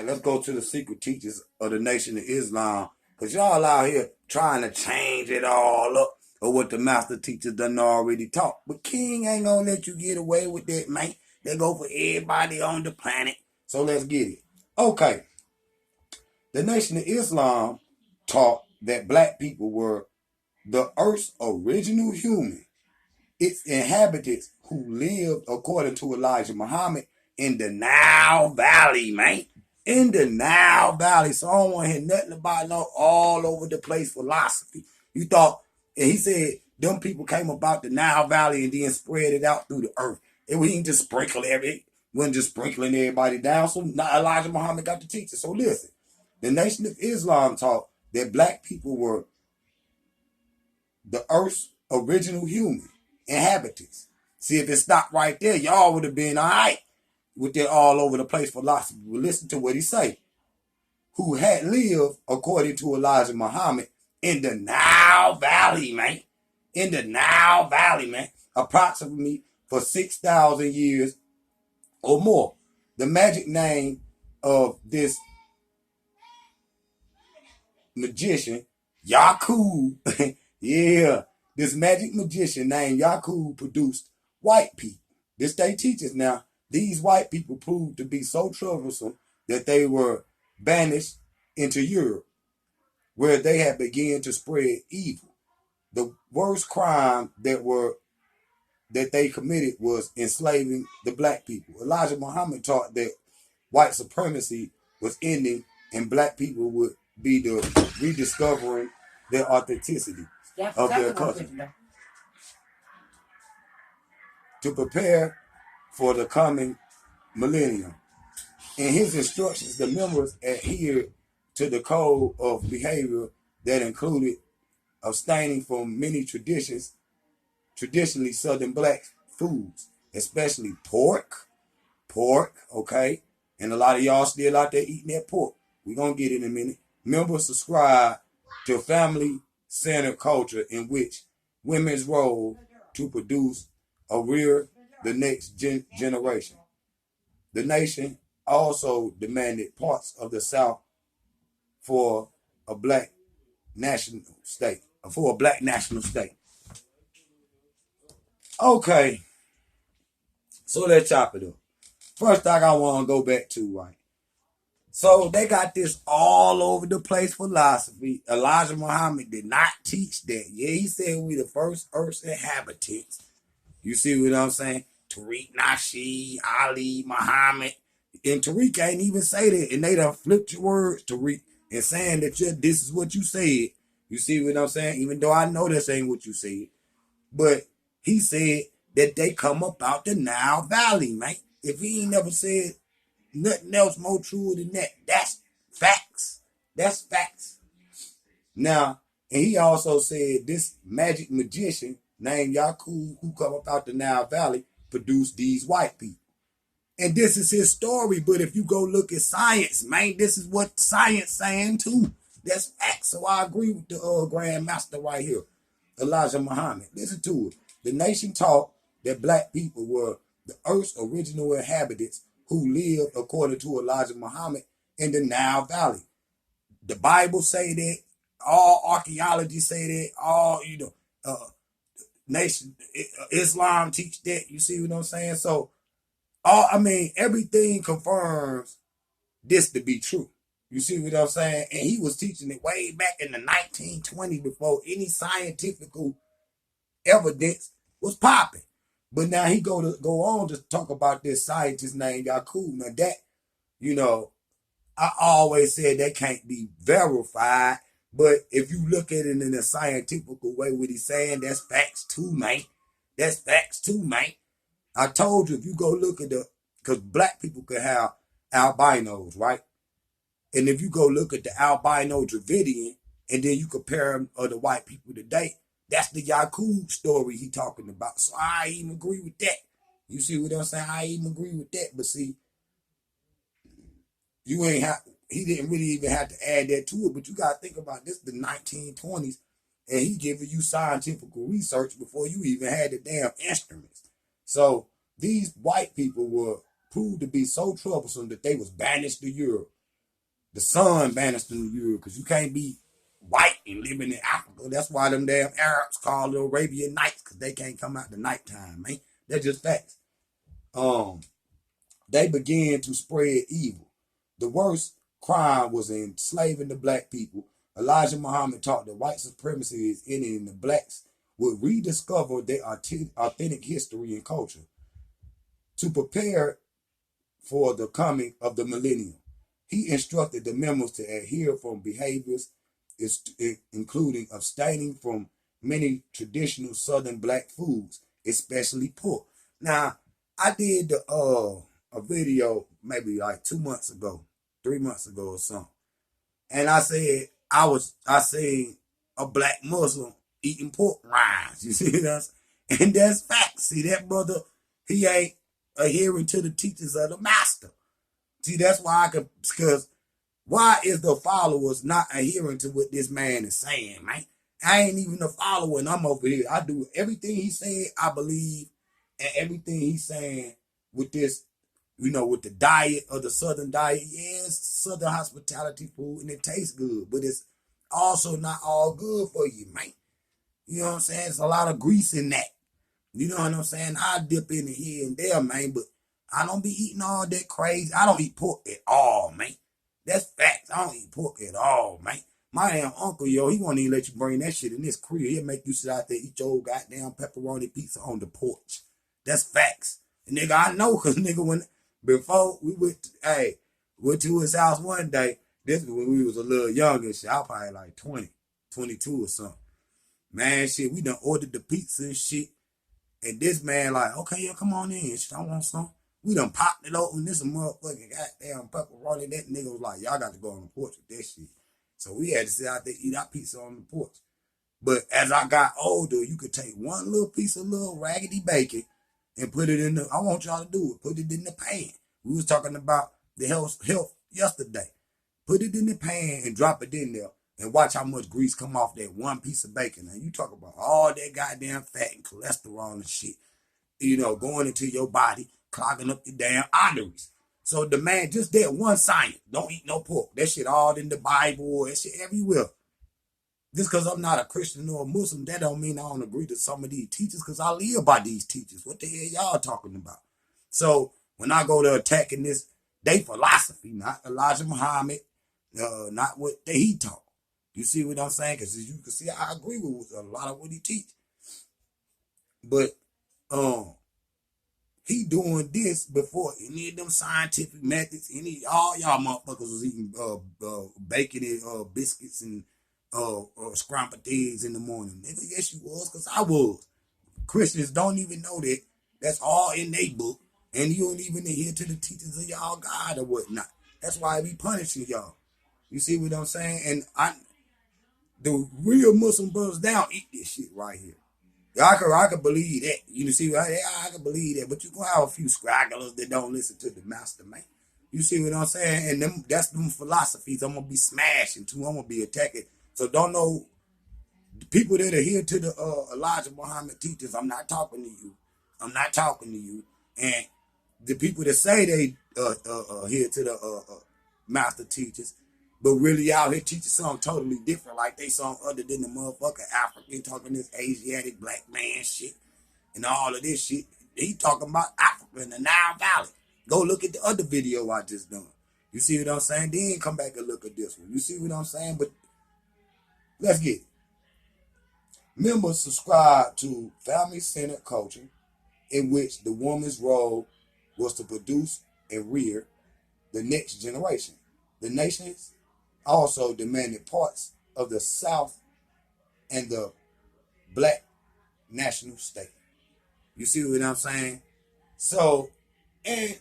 right, let's go to the secret teachers of the Nation of Islam. Because y'all out here trying to change it all up or what the master teachers done already taught. But King ain't going to let you get away with that, man. They go for everybody on the planet. So let's get it. Okay. The Nation of Islam taught that black people were the Earth's original human, its inhabitants who lived, according to Elijah Muhammad, in the Nile Valley, man. In the Nile Valley. So I don't want to hear nothing about no all over the place philosophy. You thought, and he said, them people came about the Nile Valley and then spread it out through the earth. And we didn't just sprinkle wasn't just sprinkling everybody down. So now Elijah Muhammad got to teach it. So listen, the Nation of Islam taught that black people were the Earth's original human inhabitants. See, if it stopped right there, y'all would have been all right with that all over the place philosophy. But listen to what he say. Who had lived, according to Elijah Muhammad, in the Nile Valley, man. In the Nile Valley, man. Approximately for 6,000 years or more. The magic name of this magician, Yakub, yeah, this magic magician named Yakub produced white people. This they teach us now. These white people proved to be so troublesome that they were banished into Europe, where they had begun to spread evil. The worst crime that they committed was enslaving the black people. Elijah Muhammad taught that white supremacy was ending and black people would be the rediscovering their authenticity of their culture. To prepare for the coming millennium. In his instructions, the members adhered to the code of behavior that included abstaining from many traditionally Southern black foods, especially pork, okay? And a lot of y'all still out there eating that pork. We're going to get it in a minute. Members subscribe to a family-centered culture in which women's role to produce or rear the next generation. The nation also demanded parts of the South for a black national state. Okay, so let's chop it up. First thing I want to go back to, right? So they got this all over the place philosophy. Elijah Muhammad did not teach that. Yeah, he said we the first Earth's inhabitants. You see what I'm saying? Tariq Nasheed, Ali, Muhammad. And Tariq ain't even say that. And they done flipped your words, Tariq, and saying that this is what you said. You see what I'm saying? Even though I know this ain't what you said. But he said that they come up out the Nile Valley, man. If he ain't never said nothing else more true than that, that's facts. That's facts. Now, and he also said this magic magician named Yakub, who come up out the Nile Valley, produced these white people. And this is his story, but if you go look at science, man, this is what science saying too. That's facts. So I agree with the Grand Master right here, Elijah Muhammad. Listen to it. The nation taught that black people were the Earth's original inhabitants who lived, according to Elijah Muhammad, in the Nile Valley. The Bible say that. All archaeology say that. All, nation Islam teach that. You see what I'm saying? So, everything confirms this to be true. You see what I'm saying? And he was teaching it way back in the 1920s before any scientific evidence was popping. But now he go on to talk about this scientist named Yakub. Now that, I always said that can't be verified. But if you look at it in a scientific way, what he's saying, that's facts too, man. That's facts too, man. I told you, if you go look at because black people can have albinos, right? And if you go look at the albino Dravidian, and then you compare them to the white people today, that's the Yakub story he talking about. So I even agree with that. You see what I'm saying? I even agree with that. But see, he didn't really even have to add that to it. But you got to think about this, the 1920s, and he giving you scientific research before you even had the damn instruments. So these white people were proved to be so troublesome that they was banished to Europe. The sun banished them to Europe because you can't be white and living in Africa. That's why them damn Arabs call the Arabian Nights because they can't come out the nighttime, man. That's just facts. Um, they began to spread evil. The worst crime was enslaving the black people. Elijah Muhammad taught that white supremacy is ending and the blacks would rediscover their authentic history and culture to prepare for the coming of the millennium. He instructed the members to adhere from behaviors including abstaining from many traditional southern black foods, especially pork. Now, I did a video maybe like 2 months ago, 3 months ago or something. And I said I seen a black Muslim eating pork rinds. You see that? And that's facts. See that brother, he ain't adhering to the teachings of the master. See, that's why because why is the followers not adhering to what this man is saying, man? I ain't even a follower and I'm over here. I do everything he said, I believe, and everything he's saying with this, with the diet of the Southern diet. Yes, Southern hospitality food and it tastes good, but it's also not all good for you, man. You know what I'm saying? It's a lot of grease in that. You know what I'm saying? I dip in it here and there, man, but I don't be eating all that crazy. I don't eat pork at all, man. That's facts. I don't eat pork at all, man. My damn uncle, yo, he won't even let you bring that shit in this crib. He'll make you sit out there eat your goddamn pepperoni pizza on the porch. That's facts. And nigga, I know, cause nigga, before we went to his house one day, this was when we was a little younger shit. I was probably like 20, 22 or something. Man, shit, we done ordered the pizza and shit. And this man like, okay, yeah, come on in. Shit, I want some. We done popped it open. This a motherfucking goddamn pepperoni. That nigga was like, y'all got to go on the porch with that shit. So we had to sit out there eat our pizza on the porch. But as I got older, you could take one little piece of little raggedy bacon and put it in I want y'all to do it. Put it in the pan. We was talking about the health yesterday. Put it in the pan and drop it in there and watch how much grease come off that one piece of bacon. Now you talk about all that goddamn fat and cholesterol and shit, going into your body, clogging up the damn arteries. So the man, just that one science, don't eat no pork. That shit all in the Bible, that shit everywhere. Just because I'm not a Christian or a Muslim, that don't mean I don't agree to some of these teachers because I live by these teachers. What the hell y'all talking about? So when I go to attacking this, they philosophy, not Elijah Muhammad, not what he taught. You see what I'm saying? Because as you can see, I agree with a lot of what he teach. But he doing this before any of them scientific methods. All y'all motherfuckers was eating bacon and biscuits and scrambled eggs in the morning. Nigga, yes you was, because I was. Christians don't even know that. That's all in their book. And you don't even adhere to the teachings of y'all God or whatnot. That's why I be punishing y'all. You see what I'm saying? And the real Muslim brothers, they don't eat this shit right here. I could believe that. You see, I can believe that. But you gonna have a few scragglers that don't listen to the master, man. You see what I'm saying? And that's them philosophies I'm gonna be smashing too. I'm gonna be attacking. So don't know the people that adhere to the Elijah Muhammad teachers. I'm not talking to you. I'm not talking to you. And the people that say they adhere to the master teachers, but really out here teaching something totally different, like they something other than the motherfucker African talking this Asiatic black man shit and all of this shit. He talking about Africa and the Nile Valley. Go look at the other video I just done. You see what I'm saying? Then come back and look at this one. You see what I'm saying? But let's get it. Members subscribe to family-centered culture in which the woman's role was to produce and rear the next generation. The nations also demanded parts of the South and the black national state. You see what I'm saying? So, and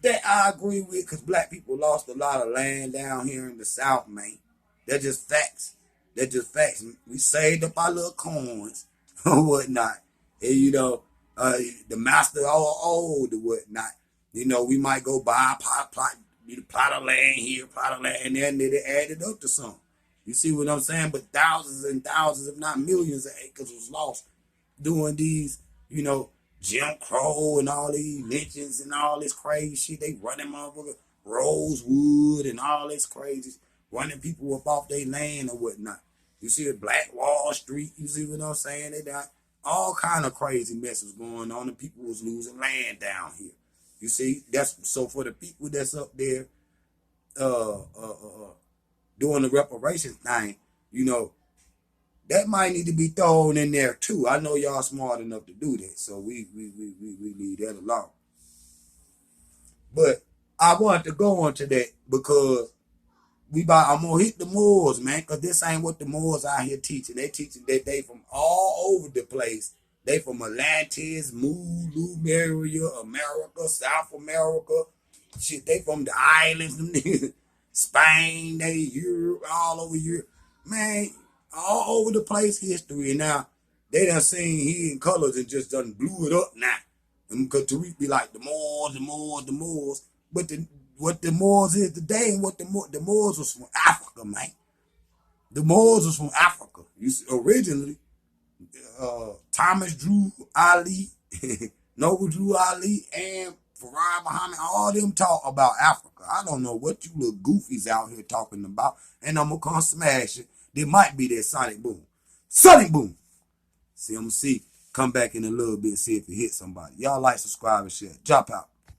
that I agree with, because black people lost a lot of land down here in the South, man. They're just facts. They're just facts. We saved up our little coins or whatnot. And, the master all old or whatnot. We might go buy a plot of land here, plot of land there, and then they added up to something. You see what I'm saying? But thousands and thousands, if not millions of acres was lost doing these, Jim Crow and all these lynchings and all this crazy shit. They running motherfuckers. Rosewood and all this crazy, running people up off their land or whatnot. You see a Black Wall Street, you see what I'm saying? They got all kind of crazy messes going on, and people was losing land down here. You see, that's so for the people that's up there doing the reparations thing, you know, that might need to be thrown in there too. I know y'all smart enough to do that, so we leave that alone. But I wanted to go on to that because I'm gonna hit the Moors, man, because this ain't what the Moors out here teaching. They teaching that they from all over the place. They from Atlantis, Lumeria, America, South America. Shit, they from the islands, Spain, they Europe, all over Europe. Man, all over the place history. And now they done seen Hidden Colors and just done blew it up now. And because Tariq be like the Moors, the Moors, the Moors. But what the Moors is today and what the Moors was from Africa, man. The Moors was from Africa. You see, originally, Thomas Drew Ali, Noble Drew Ali, and Farah Muhammad, all them talk about Africa. I don't know what you little goofies out here talking about, and I'm gonna come smash it. There might be that Sonic Boom. Sonic Boom! See, I'm gonna see. Come back in a little bit, see if it hits somebody. Y'all like, subscribe, and share. Drop out.